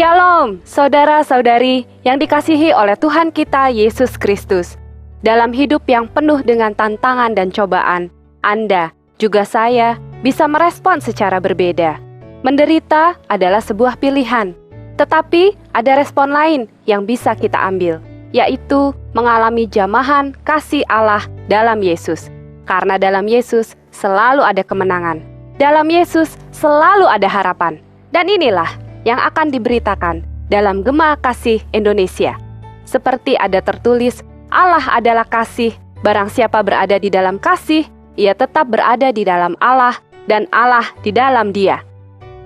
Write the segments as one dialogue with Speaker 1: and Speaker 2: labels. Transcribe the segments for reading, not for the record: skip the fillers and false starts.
Speaker 1: Shalom, saudara-saudari yang dikasihi oleh Tuhan kita Yesus Kristus. Dalam hidup yang penuh dengan tantangan dan cobaan, Anda, juga saya, bisa merespon secara berbeda. Menderita adalah sebuah pilihan, tetapi ada respon lain yang bisa kita ambil, yaitu mengalami jamahan kasih Allah dalam Yesus. Karena dalam Yesus selalu ada kemenangan. Dalam Yesus selalu ada harapan. Dan inilah yang akan diberitakan dalam Gema Kasih Indonesia. Seperti ada tertulis, Allah adalah kasih, barang siapa berada di dalam kasih, ia tetap berada di dalam Allah, dan Allah di dalam dia.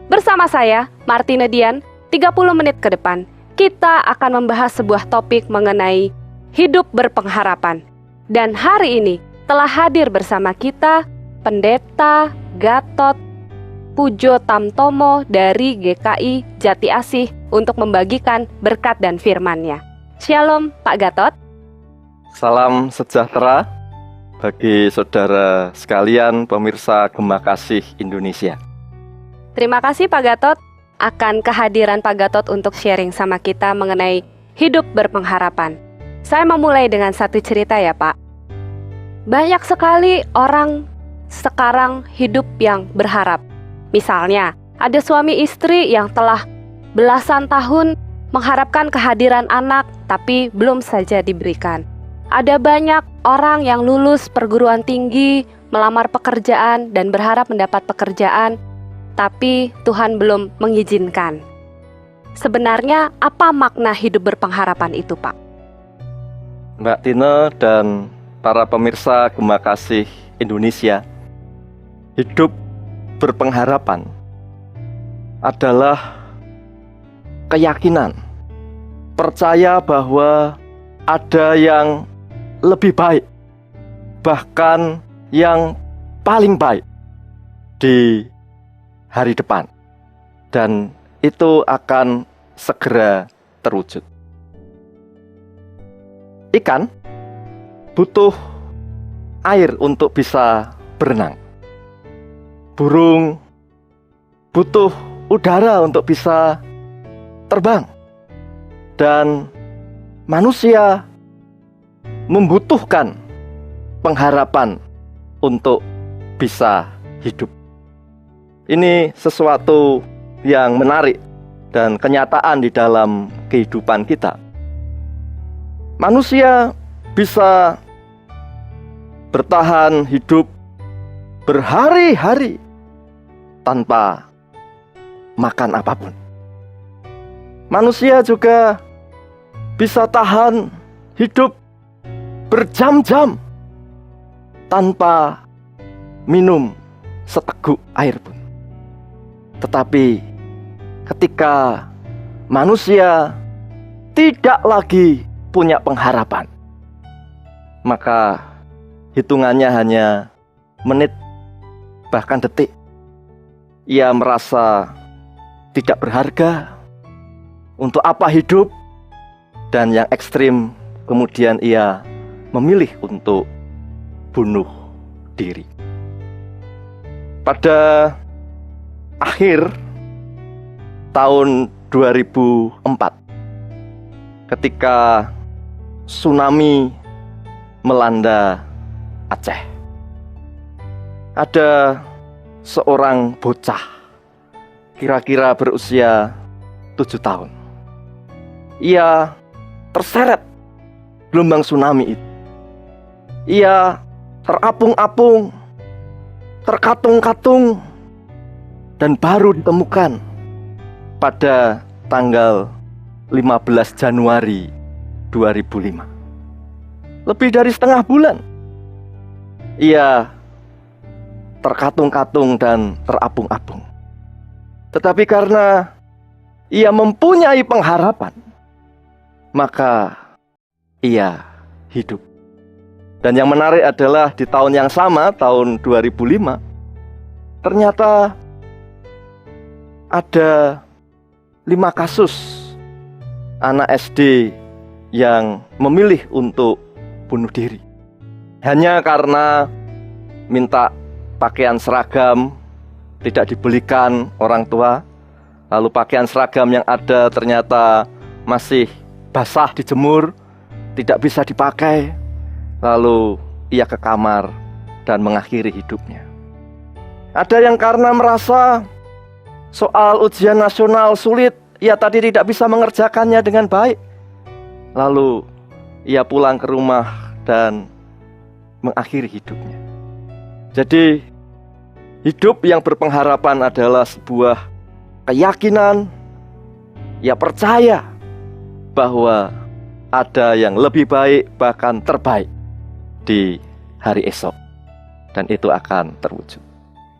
Speaker 1: Bersama saya, Martina Dian, 30 menit ke depan, kita akan membahas sebuah topik mengenai hidup berpengharapan. Dan hari ini telah hadir bersama kita, Pendeta Gatot Pujo Tamtomo dari GKI Jati Asih untuk membagikan berkat dan firman-Nya. Shalom Pak Gatot.
Speaker 2: Salam sejahtera bagi saudara sekalian pemirsa Gema Kasih Indonesia.
Speaker 1: Terima kasih Pak Gatot akan kehadiran Pak Gatot untuk sharing sama kita mengenai hidup berpengharapan. Saya memulai dengan satu cerita ya Pak. Banyak sekali orang sekarang hidup yang berharap. Misalnya, ada suami istri yang telah belasan tahun mengharapkan kehadiran anak, tapi belum saja diberikan. Ada banyak orang yang lulus perguruan tinggi, melamar pekerjaan, dan berharap mendapat pekerjaan, tapi Tuhan belum mengizinkan. Sebenarnya, apa makna hidup berpengharapan itu, Pak?
Speaker 2: Mbak Tina dan para pemirsa Gema Kasih Indonesia, hidup berpengharapan adalah keyakinan, percaya bahwa ada yang lebih baik, bahkan yang paling baik di hari depan, dan itu akan segera terwujud. Ikan butuh air untuk bisa berenang. Burung butuh udara untuk bisa terbang. Dan manusia membutuhkan pengharapan untuk bisa hidup. Ini sesuatu yang menarik dan kenyataan di dalam kehidupan kita. Manusia bisa bertahan hidup berhari-hari tanpa makan apapun. Manusia juga bisa tahan hidup berjam-jam tanpa minum seteguk air pun. Tetapi ketika manusia tidak lagi punya pengharapan, maka hitungannya hanya menit, bahkan detik. Ia merasa tidak berharga, untuk apa hidup, dan yang ekstrim kemudian ia memilih untuk bunuh diri. Pada akhir tahun 2004, ketika tsunami melanda Aceh, ada seorang bocah kira-kira berusia 7 tahun. Ia terseret gelombang tsunami itu. Ia terapung-apung, terkatung-katung, dan baru ditemukan pada tanggal 15 Januari 2005. Lebih dari setengah bulan ia terkatung-katung dan terapung-apung. Tetapi karena ia mempunyai pengharapan, maka ia hidup. Dan yang menarik adalah di tahun yang sama, tahun 2005, ternyata ada 5 kasus anak SD yang memilih untuk bunuh diri. Hanya karena minta pakaian seragam tidak dibelikan orang tua, Lalu pakaian seragam yang ada ternyata masih basah dijemur, tidak bisa dipakai. Lalu ia ke kamar dan mengakhiri hidupnya. Ada yang karena merasa soal ujian nasional sulit, ia tadi tidak bisa mengerjakannya dengan baik. Lalu ia pulang ke rumah dan mengakhiri hidupnya. Jadi hidup yang berpengharapan adalah sebuah keyakinan. Ia percaya bahwa ada yang lebih baik, bahkan terbaik di hari esok, dan itu akan terwujud.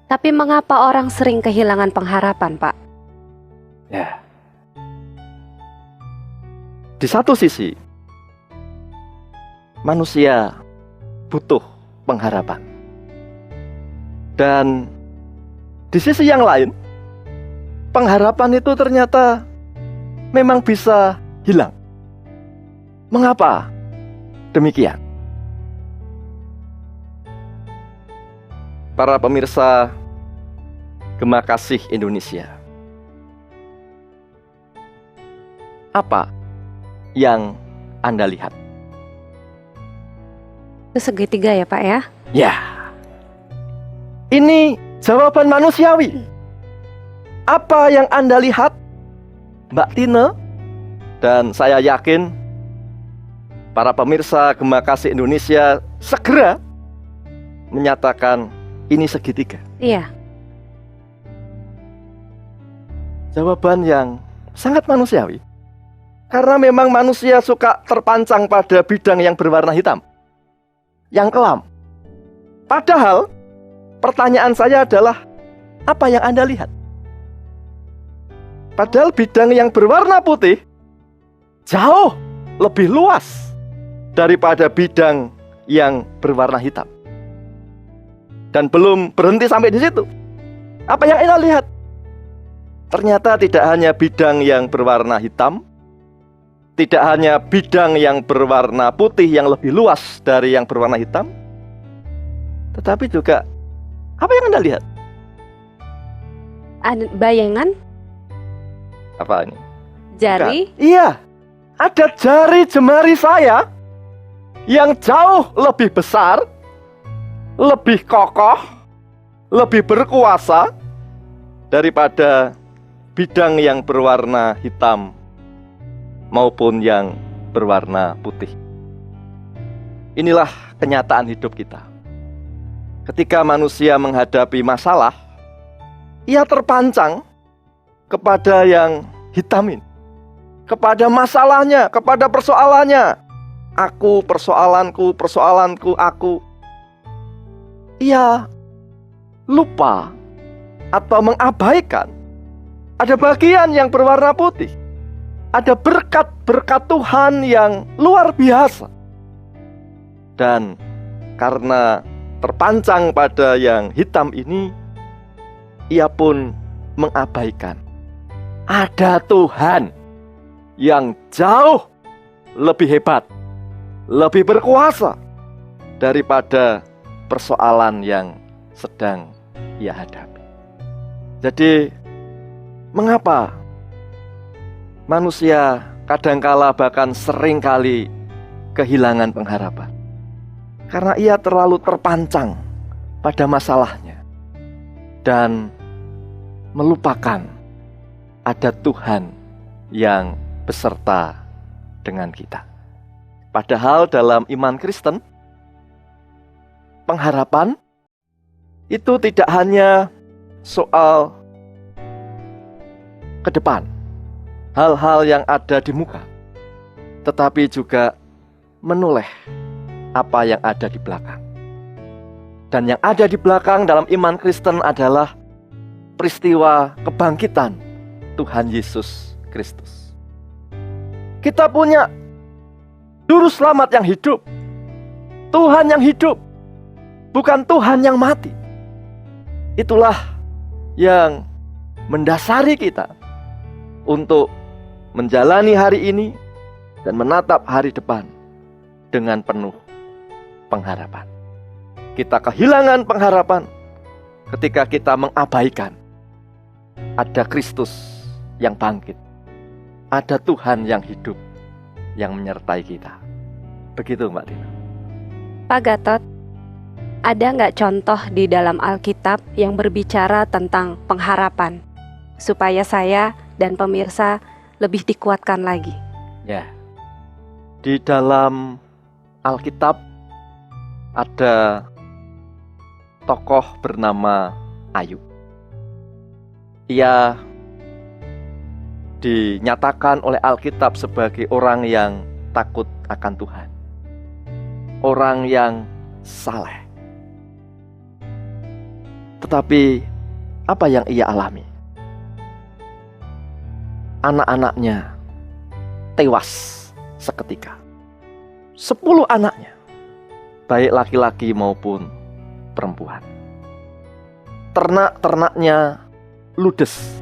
Speaker 1: Tapi mengapa orang sering kehilangan pengharapan, Pak?
Speaker 2: Ya. Di satu sisi, manusia butuh pengharapan. Dan di sisi yang lain, pengharapan itu ternyata memang bisa hilang. Mengapa demikian? Para pemirsa Gema Kasih Indonesia, apa yang Anda lihat?
Speaker 1: Itu segitiga ya, Pak ya?
Speaker 2: Ya, ini jawaban manusiawi. Apa yang Anda lihat, Mbak Tine? Dan saya yakin para pemirsa Gema Kasih Indonesia segera menyatakan ini segitiga.
Speaker 1: Iya.
Speaker 2: Jawaban yang sangat manusiawi. Karena memang manusia suka terpancang pada bidang yang berwarna hitam, yang kelam. Padahal pertanyaan saya adalah, apa yang Anda lihat? Padahal bidang yang berwarna putih jauh lebih luas daripada bidang yang berwarna hitam. Dan belum berhenti sampai di situ. Apa yang Anda lihat? Ternyata tidak hanya bidang yang berwarna hitam, tidak hanya bidang yang berwarna putih yang lebih luas dari yang berwarna hitam, tetapi juga apa yang Anda lihat?
Speaker 1: Bayangan?
Speaker 2: Apa ini?
Speaker 1: Jari?
Speaker 2: Bukan. Iya, ada jari jemari saya yang jauh lebih besar, lebih kokoh, lebih berkuasa daripada bidang yang berwarna hitam maupun yang berwarna putih. Inilah kenyataan hidup kita. Ketika manusia menghadapi masalah, ia terpancang kepada yang hitam ini, kepada masalahnya, kepada persoalannya. Aku, persoalanku, persoalanku, aku. Ia lupa atau mengabaikan ada bagian yang berwarna putih. Ada berkat-berkat Tuhan yang luar biasa. Dan karena terpancang pada yang hitam ini, ia pun mengabaikan ada Tuhan yang jauh lebih hebat, lebih berkuasa daripada persoalan yang sedang ia hadapi. Jadi, mengapa manusia kadangkala bahkan seringkali kehilangan pengharapan? Karena ia terlalu terpancang pada masalahnya dan melupakan ada Tuhan yang beserta dengan kita. Padahal dalam iman Kristen, pengharapan itu tidak hanya soal ke depan, hal-hal yang ada di muka, tetapi juga menoleh apa yang ada di belakang. Dan yang ada di belakang dalam iman Kristen adalah peristiwa kebangkitan Tuhan Yesus Kristus. Kita punya Juru Selamat yang hidup, Tuhan yang hidup, bukan Tuhan yang mati. Itulah yang mendasari kita untuk menjalani hari ini dan menatap hari depan dengan penuh pengharapan. Kita kehilangan pengharapan ketika kita mengabaikan ada Kristus yang bangkit. Ada Tuhan yang hidup yang menyertai kita. Begitu Mbak Tina.
Speaker 1: Pak Gatot, ada nggak contoh di dalam Alkitab yang berbicara tentang pengharapan, supaya saya dan pemirsa lebih dikuatkan lagi?
Speaker 2: Ya, di dalam Alkitab ada tokoh bernama Ayub. Ia dinyatakan oleh Alkitab sebagai orang yang takut akan Tuhan, orang yang saleh. Tetapi apa yang ia alami? Anak-anaknya tewas seketika. 10 anaknya, baik laki-laki maupun perempuan. Ternak-ternaknya ludes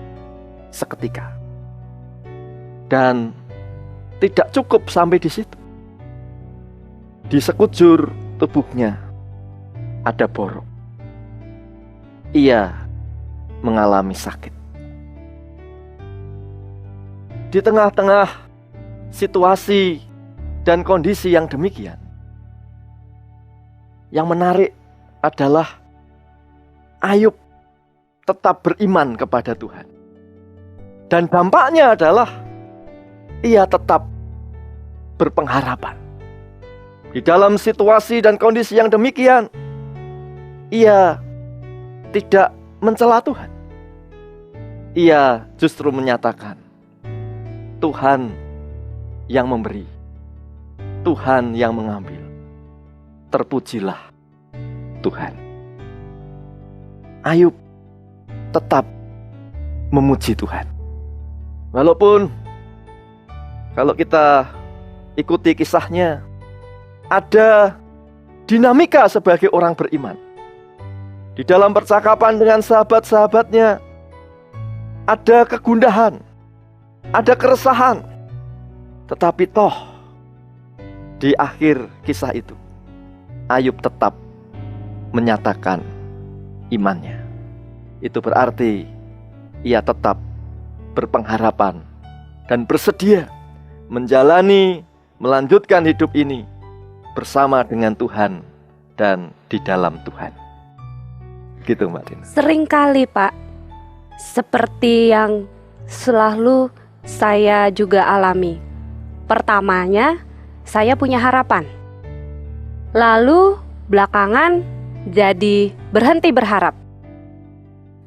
Speaker 2: seketika. Dan tidak cukup sampai di situ. Di sekujur tubuhnya ada borok. Ia mengalami sakit. Di tengah-tengah situasi dan kondisi yang demikian, yang menarik adalah Ayub tetap beriman kepada Tuhan. Dan dampaknya adalah ia tetap berpengharapan. Di dalam situasi dan kondisi yang demikian, ia tidak mencela Tuhan. Ia justru menyatakan, Tuhan yang memberi, Tuhan yang mengambil. Terpujilah Tuhan. Ayub tetap memuji Tuhan. Walaupun kalau kita ikuti kisahnya, ada dinamika sebagai orang beriman. Di dalam percakapan dengan sahabat-sahabatnya, ada kegundahan, ada keresahan. Tetapi toh, di akhir kisah itu, Ayub tetap menyatakan imannya. Itu berarti ia tetap berpengharapan dan bersedia menjalani, melanjutkan hidup ini bersama dengan Tuhan dan di dalam Tuhan. Gitu Mbak Tina.
Speaker 1: Seringkali Pak, seperti yang selalu saya juga alami. Pertamanya, saya punya harapan. Lalu belakangan jadi berhenti berharap.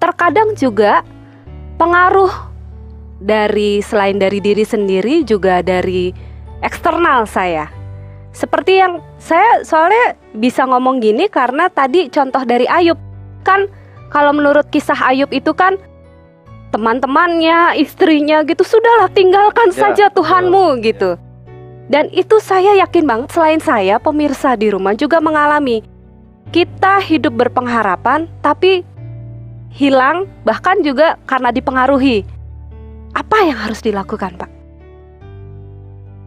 Speaker 1: Terkadang juga pengaruh selain dari diri sendiri, juga dari eksternal saya. Seperti yang saya soalnya bisa ngomong gini karena tadi contoh dari Ayub. Kan kalau menurut kisah Ayub itu kan teman-temannya, istrinya gitu, sudahlah tinggalkan saja Tuhanmu gitu. Dan itu saya yakin banget, selain saya, pemirsa di rumah juga mengalami. Kita hidup berpengharapan tapi hilang, bahkan juga karena dipengaruhi. Apa yang harus dilakukan, Pak?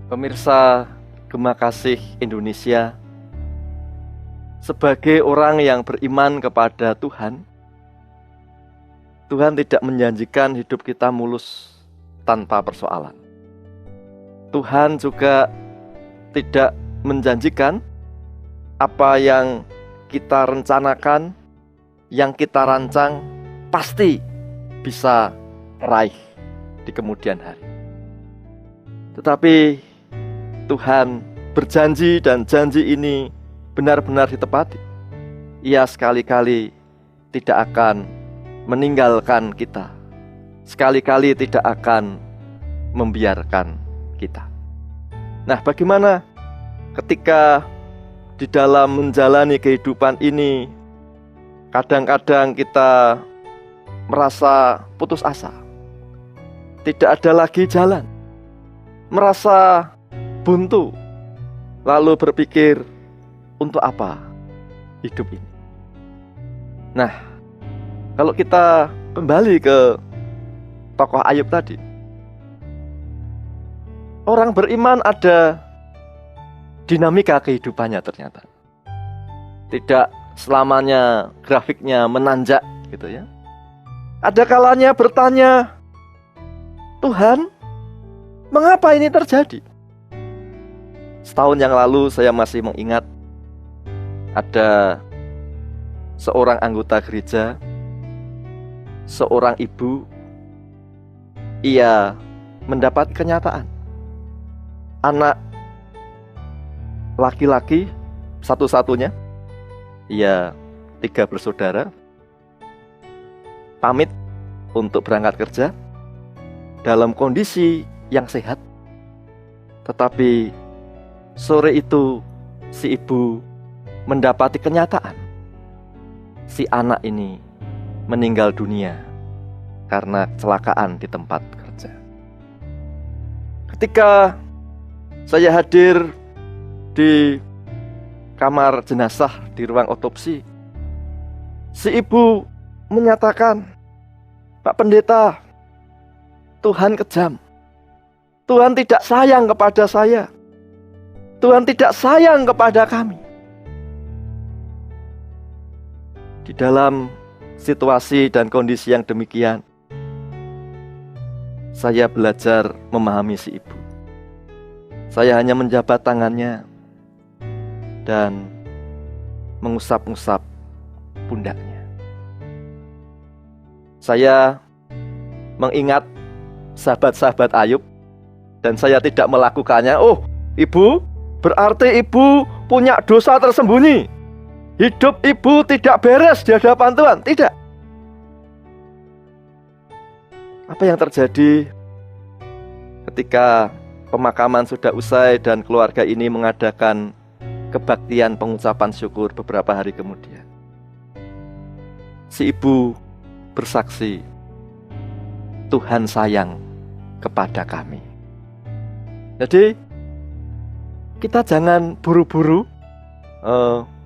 Speaker 2: Pemirsa Gema Kasih Indonesia, sebagai orang yang beriman kepada Tuhan, Tuhan tidak menjanjikan hidup kita mulus tanpa persoalan. Tuhan juga tidak menjanjikan apa yang kita rencanakan, yang kita rancang, pasti bisa raih di kemudian hari. Tetapi Tuhan berjanji dan janji ini benar-benar ditepati. Ia sekali-kali tidak akan meninggalkan kita, sekali-kali tidak akan membiarkan kita. Nah, bagaimana ketika di dalam menjalani kehidupan ini kadang-kadang kita merasa putus asa, tidak ada lagi jalan, merasa buntu, lalu berpikir, untuk apa hidup ini? Nah, kalau kita kembali ke tokoh Ayub tadi, orang beriman ada dinamika kehidupannya ternyata. Tidak selamanya grafiknya menanjak gitu ya. Ada kalanya bertanya, Tuhan, mengapa ini terjadi? Setahun yang lalu saya masih mengingat ada seorang anggota gereja, seorang ibu, ia mendapat kenyataan. Anak laki-laki satu-satunya, ia 3 bersaudara, pamit untuk berangkat kerja dalam kondisi yang sehat. Tetapi sore itu si ibu mendapati kenyataan. Si anak ini meninggal dunia karena kecelakaan di tempat kerja. Ketika saya hadir di kamar jenazah di ruang otopsi, si ibu menyatakan, "Pak Pendeta, Tuhan kejam. Tuhan tidak sayang kepada saya. Tuhan tidak sayang kepada kami." Di dalam situasi dan kondisi yang demikian, saya belajar memahami si ibu. Saya hanya menjabat tangannya dan mengusap-ngusap pundaknya. Saya mengingat sahabat-sahabat Ayub dan saya tidak melakukannya. "Oh, ibu, berarti ibu punya dosa tersembunyi. Hidup ibu tidak beres di hadapan Tuhan." Tidak. Apa yang terjadi ketika pemakaman sudah usai dan keluarga ini mengadakan kebaktian pengucapan syukur beberapa hari kemudian? Si ibu bersaksi, "Tuhan sayang kepada kami." Jadi kita jangan buru-buru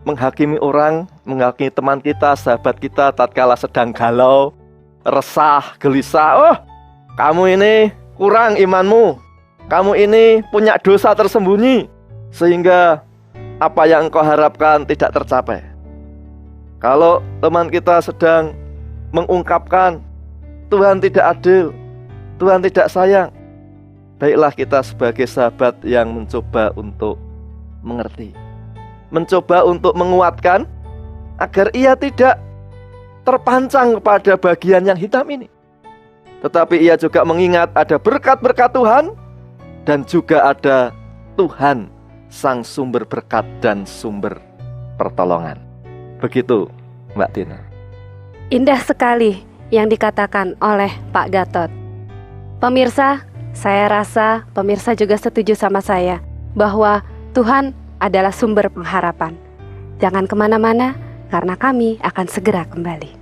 Speaker 2: menghakimi orang, menghakimi teman kita, sahabat kita tatkala sedang galau, resah, gelisah. "Oh, kamu ini kurang imanmu. Kamu ini punya dosa tersembunyi sehingga apa yang engkau harapkan tidak tercapai." Kalau teman kita sedang mengungkapkan Tuhan tidak adil, Tuhan tidak sayang, baiklah kita sebagai sahabat yang mencoba untuk mengerti, mencoba untuk menguatkan agar ia tidak terpancang kepada bagian yang hitam ini. Tetapi ia juga mengingat ada berkat-berkat Tuhan dan juga ada Tuhan sang sumber berkat dan sumber pertolongan. Begitu, Mbak Tina.
Speaker 1: Indah sekali yang dikatakan oleh Pak Gatot. Pemirsa, saya rasa pemirsa juga setuju sama saya bahwa Tuhan adalah sumber pengharapan. Jangan kemana-mana, karena kami akan segera kembali.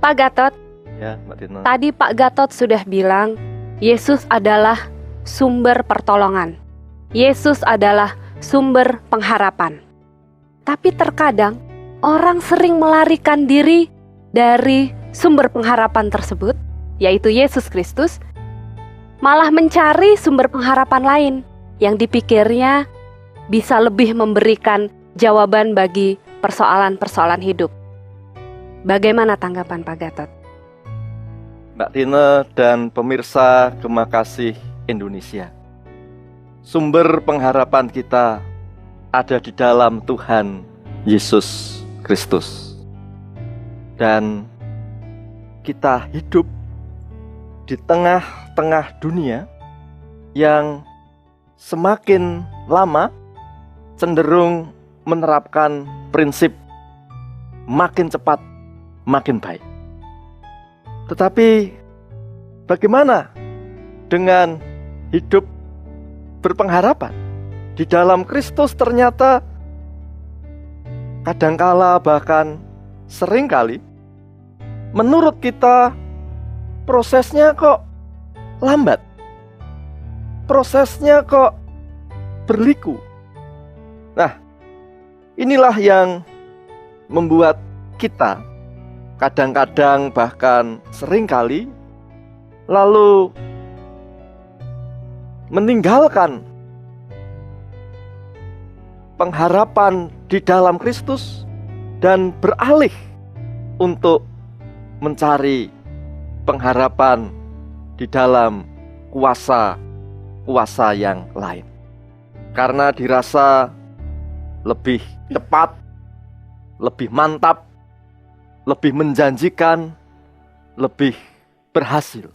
Speaker 1: Pak Gatot,
Speaker 2: Ya, Mbak Tina.
Speaker 1: tadi Pak Gatot sudah bilang Yesus adalah sumber pertolongan. Yesus adalah sumber pengharapan. Tapi terkadang orang sering melarikan diri dari sumber pengharapan tersebut, yaitu Yesus Kristus, malah mencari sumber pengharapan lain yang dipikirnya bisa lebih memberikan jawaban bagi persoalan-persoalan hidup. Bagaimana tanggapan Pak Gatot?
Speaker 2: Mbak Tina dan pemirsa Gema Kasih Indonesia, sumber pengharapan kita ada di dalam Tuhan Yesus Kristus. Dan kita hidup di tengah-tengah dunia yang semakin lama cenderung menerapkan prinsip makin cepat, makin baik. Tetapi bagaimana dengan hidup berpengharapan? Di dalam Kristus ternyata kadangkala bahkan seringkali menurut kita prosesnya kok lambat. Prosesnya kok berliku. Nah, inilah yang membuat kita kadang-kadang bahkan seringkali lalu meninggalkan pengharapan di dalam Kristus dan beralih untuk mencari pengharapan di dalam kuasa yang lain. Karena dirasa lebih cepat, lebih mantap, lebih menjanjikan, lebih berhasil.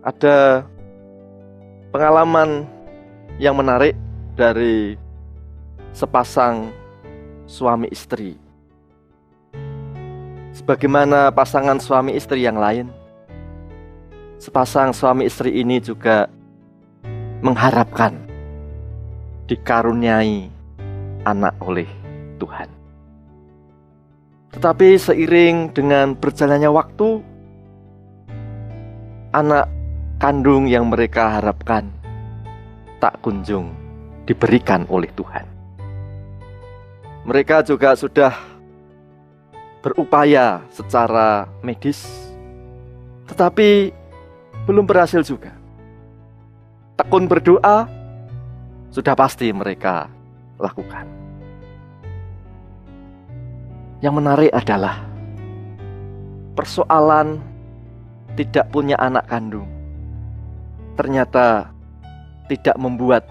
Speaker 2: Ada pengalaman yang menarik dari sepasang suami istri. Sebagaimana pasangan suami istri yang lain, sepasang suami istri ini juga mengharapkan dikaruniai anak oleh Tuhan. Tetapi seiring dengan berjalannya waktu, anak kandung yang mereka harapkan tak kunjung diberikan oleh Tuhan. Mereka juga sudah berupaya secara medis, tetapi belum berhasil juga. Tekun berdoa sudah pasti mereka lakukan. Yang menarik adalah persoalan tidak punya anak kandung ternyata tidak membuat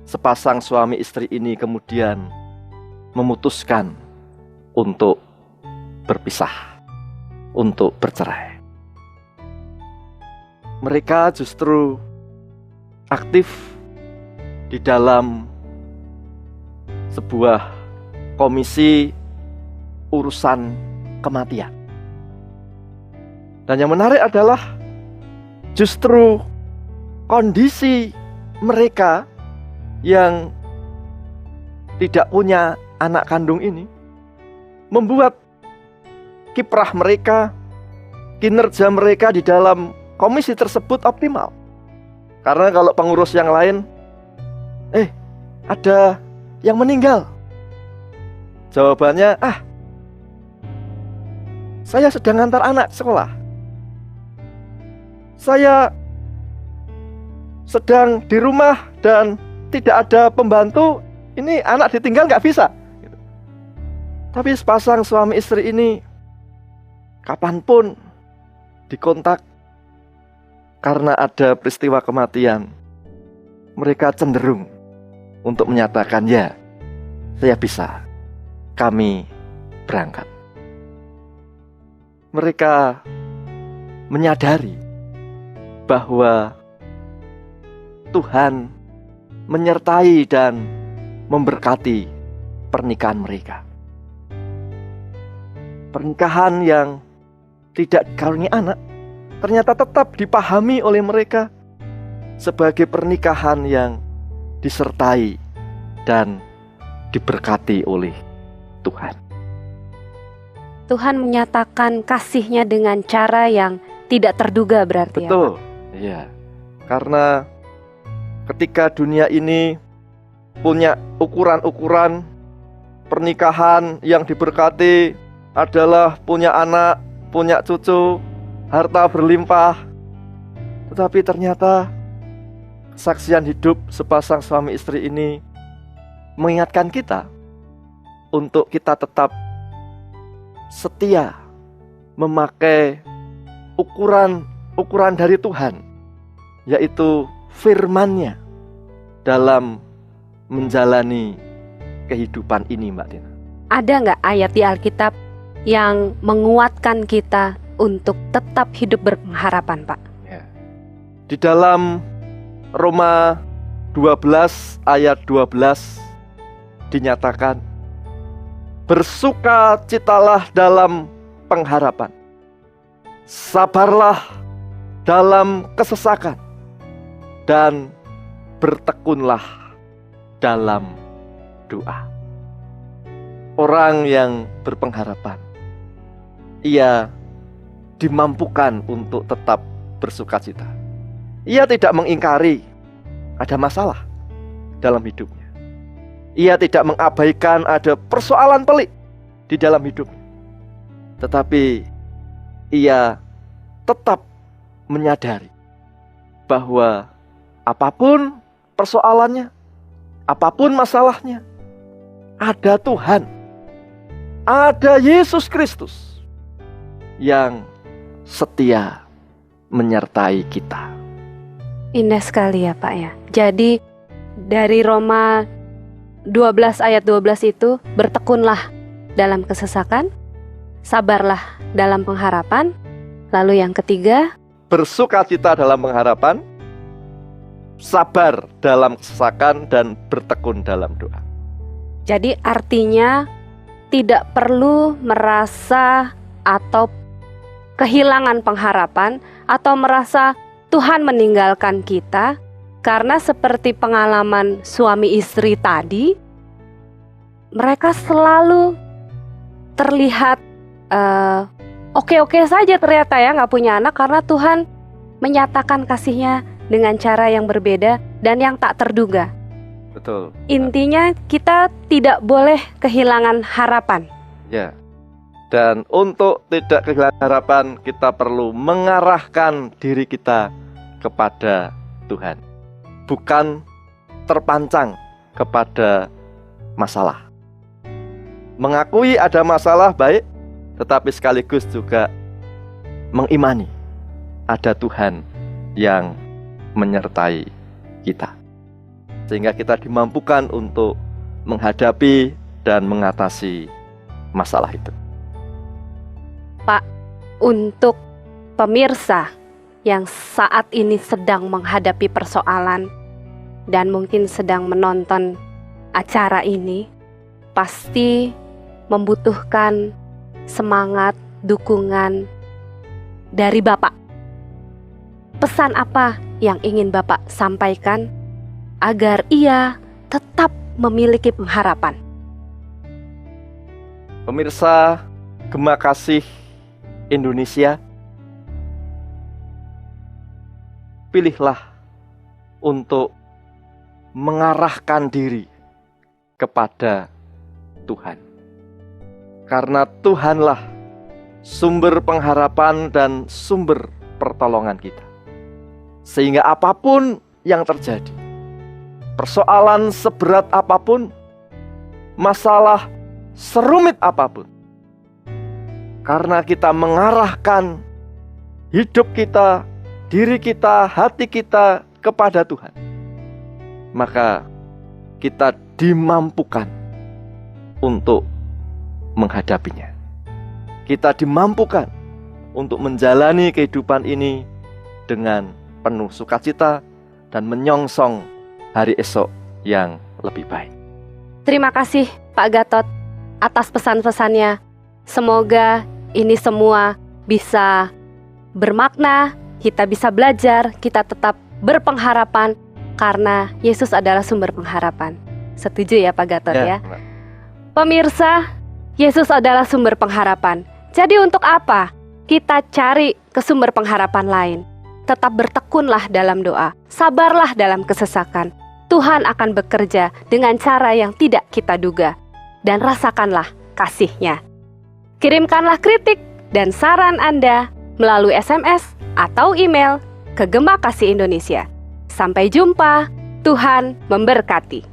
Speaker 2: sepasang suami istri ini kemudian memutuskan untuk berpisah, untuk bercerai. Mereka justru aktif di dalam sebuah komisi urusan kematian. Dan yang menarik adalah justru kondisi mereka yang tidak punya anak kandung ini membuat kiprah mereka, kinerja mereka di dalam komisi tersebut optimal. Karena kalau pengurus yang lain, ada yang meninggal, jawabannya, saya sedang antar anak sekolah, saya sedang di rumah dan tidak ada pembantu, ini anak ditinggal gak bisa. Tapi sepasang suami istri ini kapanpun dikontak karena ada peristiwa kematian, mereka cenderung untuk menyatakan, ya, saya bisa, kami berangkat. Mereka menyadari bahwa Tuhan menyertai dan memberkati pernikahan mereka. Pernikahan yang tidak dikaruniai anak ternyata tetap dipahami oleh mereka sebagai pernikahan yang disertai dan diberkati oleh Tuhan.
Speaker 1: Tuhan menyatakan kasih-Nya dengan cara yang tidak terduga berarti.
Speaker 2: Betul, ya. Karena ketika dunia ini punya ukuran-ukuran pernikahan yang diberkati adalah punya anak, punya cucu, harta berlimpah. Tetapi ternyata kesaksian hidup sepasang suami istri ini mengingatkan kita untuk kita tetap setia memakai ukuran dari Tuhan, yaitu firman-Nya dalam menjalani kehidupan ini, Mbak Dina.
Speaker 1: Ada nggak ayat di Alkitab yang menguatkan kita untuk tetap hidup berpengharapan, Pak?
Speaker 2: Ya. Di dalam Roma 12 ayat 12 dinyatakan, bersukacitalah dalam pengharapan, sabarlah dalam kesesakan, dan bertekunlah dalam doa. Orang yang berpengharapan, ia dimampukan untuk tetap bersukacita. Ia tidak mengingkari ada masalah dalam hidupnya. Ia tidak mengabaikan ada persoalan pelik di dalam hidupnya. Tetapi ia tetap menyadari bahwa Apapun persoalannya, apapun masalahnya, ada Tuhan, ada Yesus Kristus yang setia menyertai kita.
Speaker 1: Indah sekali ya Pak ya. Jadi dari Roma 12 ayat 12 itu, bertekunlah dalam kesesakan, sabarlah dalam pengharapan. Lalu yang ketiga,
Speaker 2: Bersukacita dalam pengharapan, sabar dalam kesesakan, dan bertekun dalam doa.
Speaker 1: jadi artinya tidak perlu merasa atau kehilangan pengharapan atau merasa Tuhan meninggalkan kita, karena seperti pengalaman suami istri tadi, mereka selalu terlihat oke-oke saja ternyata ya nggak punya anak, karena Tuhan menyatakan kasih-Nya dengan cara yang berbeda dan yang tak terduga.
Speaker 2: Betul.
Speaker 1: Intinya kita tidak boleh kehilangan harapan.
Speaker 2: Ya. Dan untuk tidak kehilangan harapan, kita perlu mengarahkan diri kita kepada Tuhan, bukan terpancang kepada masalah. Mengakui ada masalah baik, tetapi sekaligus juga mengimani ada Tuhan yang menyertai kita, sehingga kita dimampukan untuk menghadapi dan mengatasi masalah itu.
Speaker 1: Pak, untuk pemirsa yang saat ini sedang menghadapi persoalan dan mungkin sedang menonton acara ini, pasti membutuhkan semangat, dukungan dari Bapak. Pesan apa yang ingin Bapak sampaikan agar ia tetap memiliki pengharapan?
Speaker 2: Pemirsa Gema Kasih Indonesia, pilihlah untuk mengarahkan diri kepada Tuhan, karena Tuhanlah sumber pengharapan dan sumber pertolongan kita. Sehingga apapun yang terjadi, persoalan seberat apapun, masalah serumit apapun, karena kita mengarahkan hidup kita, diri kita, hati kita kepada Tuhan, maka kita dimampukan untuk menghadapinya. Kita dimampukan untuk menjalani kehidupan ini dengan penuh sukacita dan menyongsong hari esok yang lebih baik.
Speaker 1: Terima kasih Pak Gatot atas pesan-pesannya. Semoga ini semua bisa bermakna, kita bisa belajar, kita tetap berpengharapan karena Yesus adalah sumber pengharapan. Setuju ya Pak Gatot ya? Pemirsa, Yesus adalah sumber pengharapan. Jadi untuk apa kita cari ke sumber pengharapan lain? Tetap bertekunlah dalam doa, sabarlah dalam kesesakan. Tuhan akan bekerja dengan cara yang tidak kita duga. Dan rasakanlah kasih-Nya. Kirimkanlah kritik dan saran Anda melalui SMS atau email ke Gema Kasih Indonesia. Sampai jumpa, Tuhan memberkati.